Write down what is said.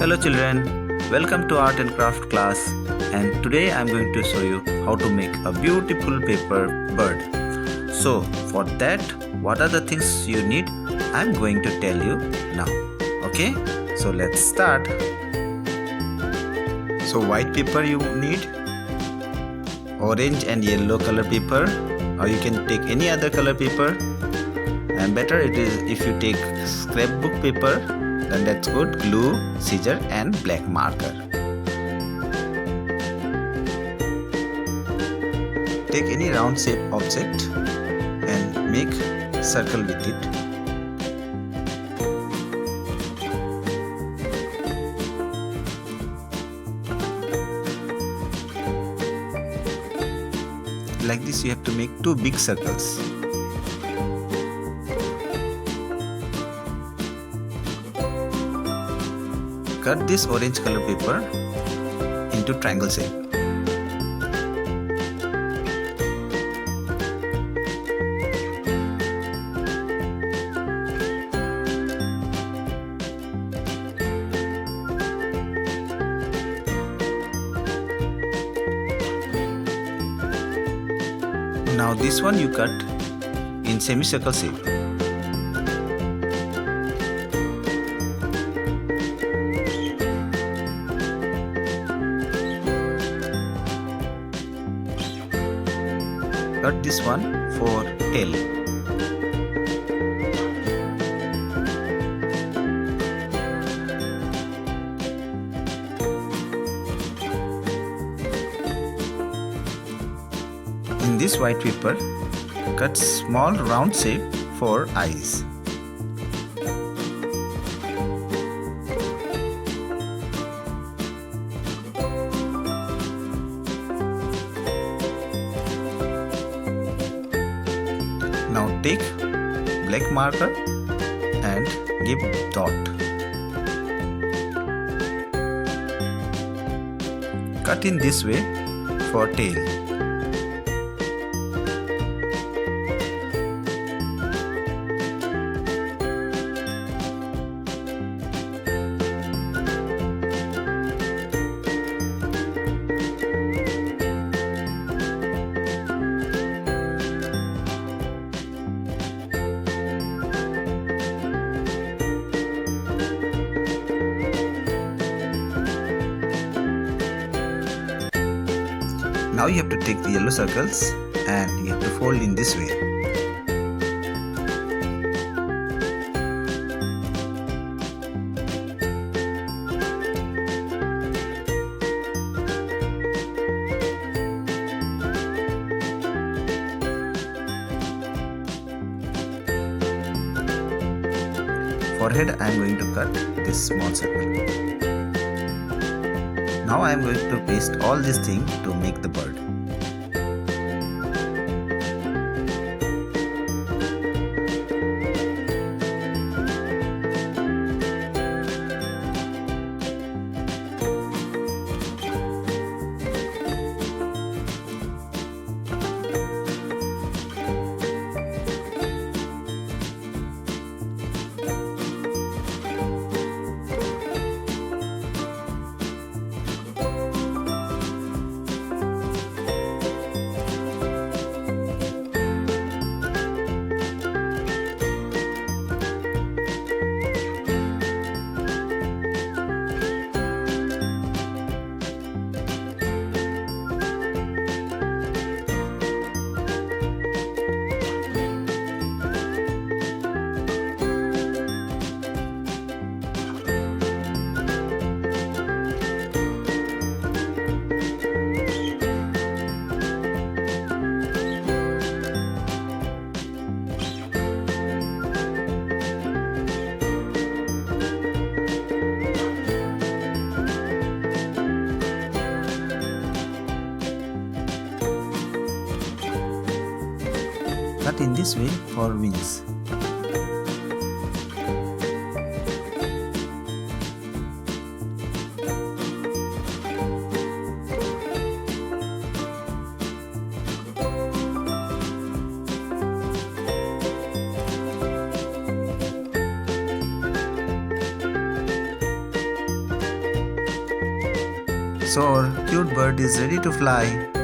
Hello children, welcome to art and craft class, and today I am going to show you how to make a beautiful paper bird. So for that, what are the things you need? I am going to tell you now. Okay, so let's start. So white paper you need, orange and yellow color paper, or you can take any other color paper, and better it is if you take scrapbook paper, then that's good. Glue, scissor and black marker. Take any round shape object and make circle with it. Like this you have to make two big circles. Cut this orange color paper into triangle shape. Now this one you cut in semicircle shape. Cut this one for tail. In this white paper, cut small round shape for eyes. Now take black marker and give dot. Cut in this way for tail. Now you have to take the yellow circles and you have to fold in this way. For head I am going to cut this small circle. Now I am going to paste all these things to make the bird. Cut in this way for wings. So our cute bird is ready to fly.